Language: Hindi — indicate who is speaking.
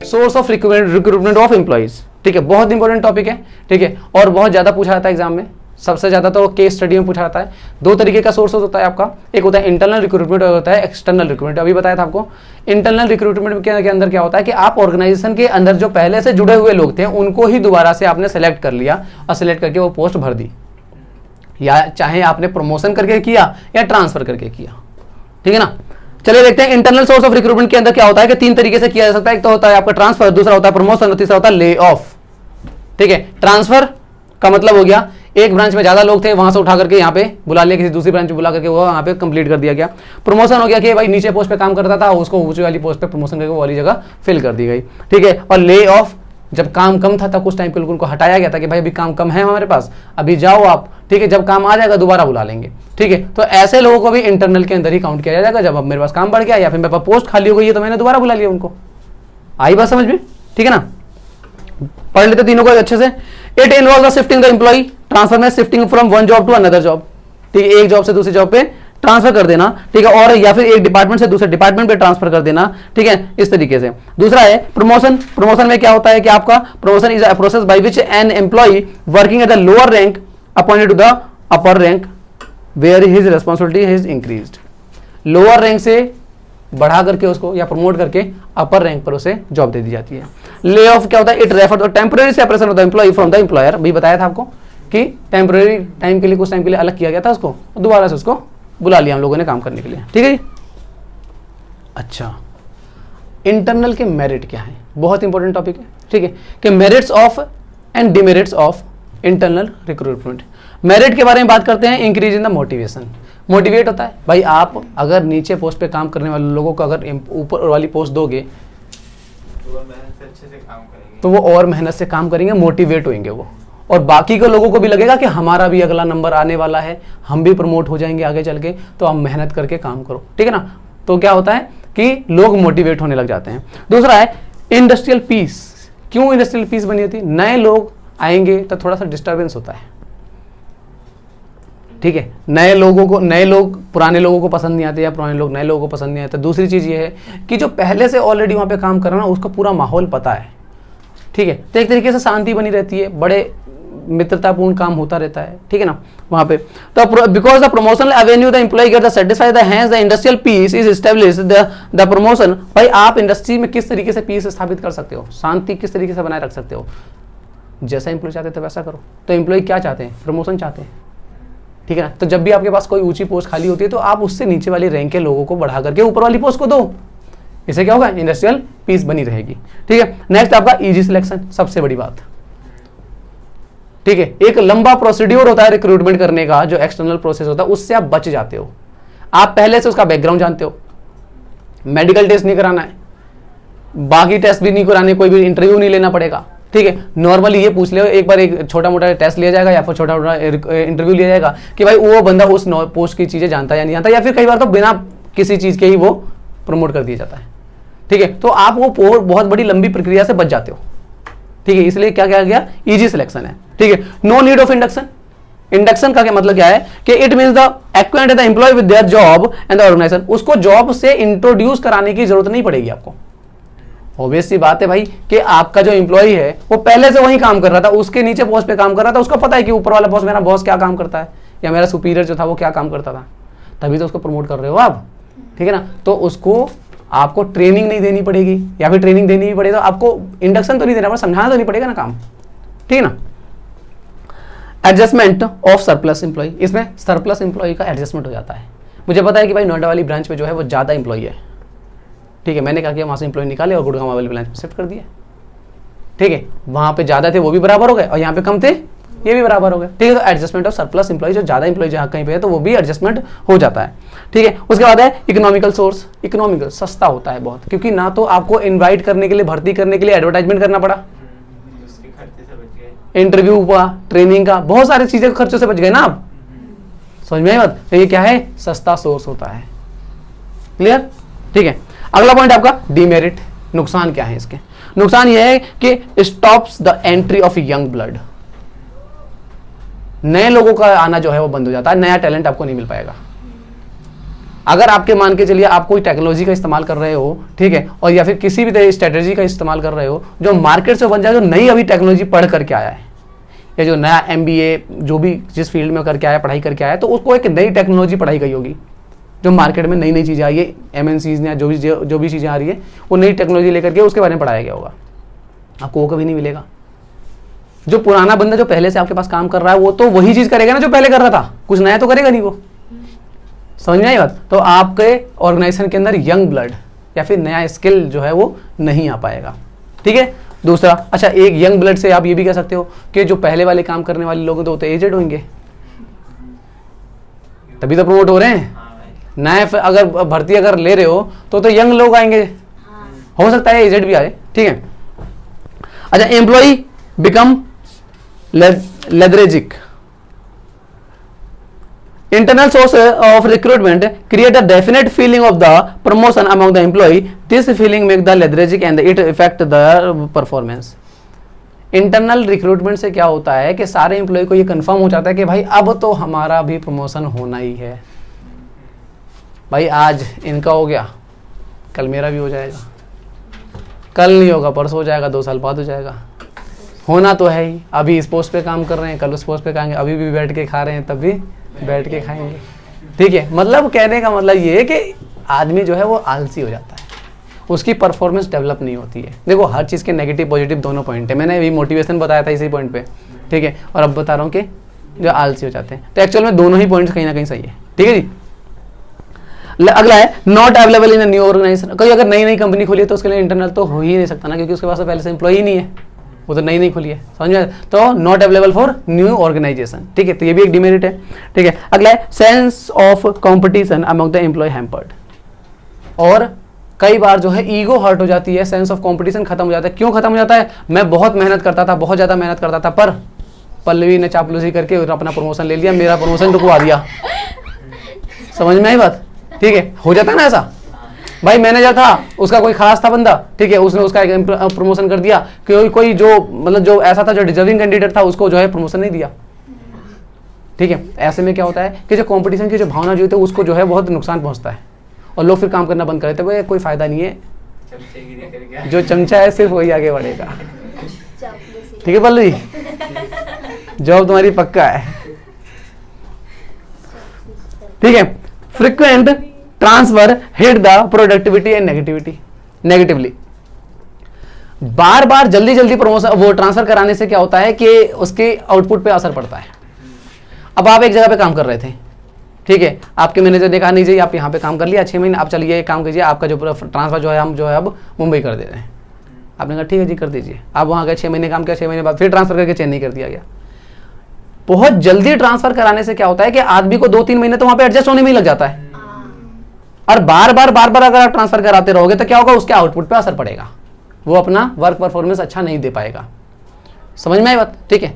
Speaker 1: Source of recruitment of employees. ठीक है, बहुत इंपॉर्टेंट टॉपिक है। ठीक है, और बहुत ज्यादा पूछा जाता है एग्जाम में, सबसे ज्यादा तो केस स्टडी में पूछा जाता है। दो तरीके का सोर्स होता है आपका, एक होता है इंटरनल रिक्रूटमेंट और होता है एक्सटर्नल रिक्रूटमेंट। अभी बताया था आपको। इंटरनल रिक्रूटमेंट के अंदर क्या होता है कि आप ऑर्गेनाइजेशन के अंदर जो पहले से जुड़े हुए लोग थे उनको ही दोबारा से आपने सेलेक्ट कर लिया और सेलेक्ट करके वो पोस्ट भर दी, या चाहे आपने प्रमोशन करके किया या ट्रांसफर करके किया। ठीक है ना। चलिए देखते हैं इंटरनल सोर्स ऑफ रिक्रूटमेंट के अंदर क्या होता है कि 3 तरीके से किया जा सकता है। एक तो होता है आपका ट्रांसफर, दूसरा होता है प्रमोशन और तीसरा होता है ले ऑफ। ठीक है, ट्रांसफर का मतलब हो गया एक ब्रांच में ज्यादा लोग थे, वहां से उठा करके यहाँ पे बुला लिया, किसी दूसरी ब्रांच में बुला करके वो यहाँ पे कंप्लीट कर दिया गया। प्रमोशन हो गया कि भाई नीचे पोस्ट पे काम करता था उसको ऊंची वाली पोस्ट पे प्रमोशन करके वो वाली जगह फिल कर दी गई। ठीक है, और ले ऑफ जब काम कम था तब कुछ टाइम के लिए उनको हटाया गया था कि भाई अभी काम कम है हमारे पास, अभी जाओ आप। ठीक है, जब काम आ जाएगा दोबारा बुला लेंगे। ठीक है, तो ऐसे लोगों को भी इंटरनल के अंदर ही काउंट किया जाएगा। जब अब मेरे पास काम बढ़ गया या फिर मेरे पास पोस्ट खाली हो गई है तो मैंने दोबारा बुला लिया उनको। आई बात समझ में? ठीक है ना। पढ़ लेते तीनों को अच्छे से। It involve the shifting the employee, transfer में shifting from one job to another job. ठीक है, एक जॉब से दूसरी जॉब पे ट्रांसफर कर देना। ठीक है, और या फिर एक डिपार्टमेंट से दूसरे डिपार्टमेंट पे ट्रांसफर कर देना। ठीक है, इस तरीके से। दूसरा है प्रमोशन। प्रमोशन में क्या होता है कि आपका promotion is a process by which an employee working at the lower rank appointed to the upper rank where his responsibility is increased. Lower rank से बढ़ा करके उसको या प्रमोट करके अपर रैंक पर उसे जॉब दे दी जाती है। ले ऑफ क्या होता है? It refer to temporary separation of the employee from the employer. भी बताया था आपको कि टेम्पररी टाइम के लिए कुछ टाइम के लिए अलग किया गया था उसको, दोबारा से उसको बुला लिया हम लोगों ने काम करने के लिए। ठीक है जी। अच्छा, इंटरनल के मेरिट क्या है? बहुत इंपॉर्टेंट टॉपिक है। ठीक है, कि merits of and demerits of internal recruitment. Merit के बारे में बात करते हैं। Increase in the motivation. Motivate होता है भाई, आप अगर नीचे पोस्ट पे काम करने वाले लोगों को अगर ऊपर वाली पोस्ट दोगे तो वो और मेहनत से काम करेंगे, मोटिवेट होंगे वो, और बाकी के लोगों को भी लगेगा कि हमारा भी अगला नंबर आने वाला है, हम भी प्रमोट हो जाएंगे आगे चल के, तो हम मेहनत करके काम करो। ठीक है ना। तो क्या होता है कि लोग मोटिवेट होने लग जाते हैं। दूसरा है इंडस्ट्रियल पीस। क्यों इंडस्ट्रियल पीस बनी होती? नए लोग आएंगे तो थोड़ा सा डिस्टर्बेंस होता है। ठीक है, नए लोग पुराने लोगों को पसंद नहीं आते या पुराने लोग नए लोगों को पसंद नहीं आते। दूसरी चीज ये है कि जो पहले से ऑलरेडी वहां पे काम कर रहा है ना उसका पूरा माहौल पता है। ठीक है, तो एक तरीके से शांति बनी रहती है, बड़े मित्रतापूर्ण काम होता रहता है। ठीक है ना वहां पे। तो because the promotional avenue the employee get the satisfied the hence the industrial peace is established the promotion. भाई आप इंडस्ट्री में किस तरीके से पीस स्थापित कर सकते हो, शांति किस तरीके से बनाए रख सकते हो, जैसा एम्प्लॉय चाहते थे वैसा करो। तो एम्प्लॉय क्या चाहते हैं? प्रमोशन चाहते हैं। ठीक है ना। तो जब भी आपके पास कोई ऊंची पोस्ट खाली होती है तो आप उससे नीचे वाली रैंक के लोगों को बढ़ा करके ऊपर वाली पोस्ट को दो। इससे क्या होगा? इंडस्ट्रियल पीस बनी रहेगी। ठीक है। नेक्स्ट आपका इजी सिलेक्शन, सबसे बड़ी बात। ठीक है, एक लंबा प्रोसीड्यूर होता है रिक्रूटमेंट करने का, जो एक्सटर्नल प्रोसेस होता है, उससे आप बच जाते हो। आप पहले से उसका बैकग्राउंड जानते हो, मेडिकल टेस्ट नहीं कराना है, बाकी टेस्ट भी नहीं कराने, कोई भी इंटरव्यू नहीं लेना पड़ेगा। ठीक है, नॉर्मली ये पूछ ले, एक बार एक छोटा मोटा टेस्ट लिया जाएगा या फिर छोटा मोटा इंटरव्यू लिया जाएगा कि भाई वो बंदा उस पोस्ट की चीजें जानता है या नहीं जानता, या फिर कई बार तो बिना किसी चीज के ही वो प्रमोट कर दिया जाता है। ठीक है, तो आप वो बहुत बड़ी लंबी प्रक्रिया से बच जाते हो। ठीक है, इसलिए क्या किया गया? इजी सिलेक्शन है। ठीक है, no need of induction. Induction का क्या मतलब क्या है कि it means the acquaint the employee with their job and the organisation. उसको जॉब से इंट्रोड्यूस कराने की जरूरत नहीं पड़ेगी आपको। ऑब्वियस सी बात है भाई कि आपका जो एम्प्लॉय है वो पहले से वही काम कर रहा था, उसके नीचे पोस्ट पे काम कर रहा था, उसको पता है कि ऊपर वाला बॉस, मेरा बॉस क्या काम करता है या मेरा सुपीरियर जो था वो क्या काम करता था, तभी तो उसको प्रमोट कर रहे हो आप। ठीक है ना। तो उसको आपको ट्रेनिंग नहीं देनी पड़ेगी, या फिर ट्रेनिंग देनी भी पड़ेगी तो आपको इंडक्शन तो नहीं देना पड़ेगा, समझाना तो नहीं पड़ेगा ना काम। ठीक है ना। एडजस्टमेंट ऑफ सरप्लस एम्प्लॉय, इसमें सरप्लस एम्प्लॉय का एडजस्टमेंट हो जाता है। मुझे पता है कि भाई नोएडा वाली ब्रांच में जो है वो ज़्यादा एम्प्लॉय है। ठीक है, मैंने क्या किया, वहाँ से एम्प्लॉय निकाले और गुड़गांव वाली ब्रांच में शिफ्ट कर दिया। ठीक है, वहाँ पे ज़्यादा थे वो भी बराबर हो गए और यहाँ पे कम थे ये भी बराबर हो गए। ठीक है, तो एडजस्टमेंट ऑफ सरप्लस एम्प्लॉय, जो ज़्यादा एम्प्लॉय जहाँ कहीं पे है तो वो भी एडजस्टमेंट हो जाता है। ठीक है, उसके बाद है इकोनॉमिकल सोर्स। इकोनॉमिकल सस्ता होता है बहुत, क्योंकि ना तो आपको इन्वाइट करने के लिए, भर्ती करने के लिए एडवर्टाइजमेंट करना पड़ा, इंटरव्यू हुआ, ट्रेनिंग का, बहुत सारी चीजें खर्चों से बच गए ना आप। समझ में आई बात? तो ये क्या है? सस्ता सोर्स होता है। क्लियर? ठीक है। अगला पॉइंट आपका डीमेरिट। नुकसान क्या है इसके? नुकसान यह है कि stops the entry of young blood. नए लोगों का आना जो है वो बंद हो जाता है, नया टैलेंट आपको नहीं मिल पाएगा। अगर आपके मान के चलिए आप कोई टेक्नोलॉजी का इस्तेमाल कर रहे हो, ठीक है, और या फिर किसी भी तरह स्ट्रेटेजी का इस्तेमाल कर रहे हो जो मार्केट से बन जाए, जो नई अभी टेक्नोलॉजी पढ़ करके आया है, या जो नया MBA जो भी जिस फील्ड में करके आया, पढ़ाई करके आया, तो उसको एक नई टेक्नोलॉजी पढ़ाई गई होगी, जो मार्केट में नई नई चीज़ें आई है, MNCs ने जो भी चीज़ें आ रही है वो नई टेक्नोलॉजी लेकर के उसके बारे में पढ़ाया गया होगा। आपको वो कभी नहीं मिलेगा। जो पुराना बंदा जो पहले से आपके पास काम कर रहा है वो तो वही चीज़ करेगा ना जो पहले कर रहा था, कुछ नया तो करेगा नहीं वो। समझ में आई बात? तो आपके ऑर्गेनाइजेशन के अंदर यंग ब्लड या फिर नया स्किल जो है वो नहीं आ पाएगा। ठीक है। दूसरा, अच्छा, एक यंग ब्लड से आप ये भी कह सकते हो कि जो पहले वाले काम करने वाले लोग तो एजेड होंगे, तभी तो प्रमोट हो रहे हैं। नए अगर भर्ती अगर ले रहे हो तो यंग लोग आएंगे, हो सकता है एजेड भी आए। ठीक है। अच्छा, employee become lethargic. Internal source of recruitment create a definite feeling of the promotion among the employee. This feeling make the lethargic and it affect the performance. Internal recruitment से क्या होता है कि सारे एम्प्लॉय को ये कंफर्म हो जाता है कि भाई अब तो हमारा भी प्रमोशन होना ही है, भाई आज इनका हो गया कल मेरा भी हो जाएगा, कल नहीं होगा परसों हो जाएगा, 2 साल बाद हो जाएगा, होना तो है ही। अभी इस पोस्ट पे काम कर रहे हैं, कल उस पोस्ट पे खाएंगे, अभी भी बैठ के खा रहे हैं, तब भी बैठ के खाएंगे। ठीक है। मतलब कहने का मतलब ये है कि आदमी जो है वो आलसी हो जाता है, उसकी परफॉर्मेंस डेवलप नहीं होती है। देखो, हर चीज़ के नेगेटिव पॉजिटिव दोनों पॉइंट है, मैंने अभी मोटिवेशन बताया था इसी पॉइंट पे। ठीक है। और अब बता रहा हूँ कि जो आलसी हो जाते हैं, तो एक्चुअल में दोनों ही पॉइंट्स कहीं ना कहीं सही है। ठीक है जी। अगला है not available in new organisation. कोई अगर नई नई कंपनी खोली है तो उसके लिए इंटरनल तो हो ही नहीं सकता ना, क्योंकि उसके पास तो पहले से एम्प्लॉय ही नहीं है, वो तो नई खुली है। समझ में? तो not available for new organisation. ठीक है। तो ये भी एक डिमेरिट है। ठीक है। अगला है sense of competition among the employee hampered. और कई बार जो है ईगो हर्ट हो जाती है, सेंस ऑफ कंपटीशन खत्म हो जाता है। क्यों खत्म हो जाता है? मैं बहुत मेहनत करता था, बहुत ज्यादा मेहनत करता था, पर पल्लवी ने चापलूसी करके अपना प्रमोशन ले लिया, मेरा प्रमोशन रुकवा दिया। समझ में आई बात? ठीक है। हो जाता है ना ऐसा। भाई मैनेजर था, उसका कोई खास था बंदा, ठीक है, उसने उसका एक प्रमोशन कर दिया, कोई जो मतलब जो ऐसा था जो डिजर्विंग कैंडिडेट था उसको जो है प्रमोशन नहीं दिया। ठीक है। ऐसे में क्या होता है कि जो कंपटीशन की जो भावना जो है उसको जो है बहुत नुकसान पहुंचता है और लोग फिर काम करना बंद कर देते हैं। भाई कोई फायदा नहीं है, जो चमचा है सिर्फ वही आगे बढ़ेगा। ठीक है पल्लवी, जॉब तुम्हारी पक्का है। ठीक है। Frequent transfer hit the productivity and negatively. बार बार जल्दी जल्दी प्रमोशन वो ट्रांसफर कराने से क्या होता है कि उसके आउटपुट पे असर पड़ता है। अब आप एक जगह पे काम कर रहे थे, ठीक है, आपके मैनेजर ने कहा नहीं जी आप यहाँ पे काम कर लिया 6 महीने, आप चलिए काम कीजिए, आपका जो ट्रांसफर जो है हम जो है अब मुंबई कर दे रहे हैं। आपने कहा ठीक है जी कर दीजिए। आप वहाँ गए 6 महीने काम किया, 6 महीने बाद फिर ट्रांसफर करके चेन्नई कर दिया गया। बहुत जल्दी ट्रांसफर कराने से क्या होता है कि आदमी को 2-3 महीने तो वहाँ पे एडजस्ट होने में ही लग जाता है, और बार बार अगर आप ट्रांसफर कराते रहोगे तो क्या होगा, उसके आउटपुट पे असर पड़ेगा, वो अपना वर्क परफॉर्मेंस अच्छा नहीं दे पाएगा। समझ में आई बात? ठीक है।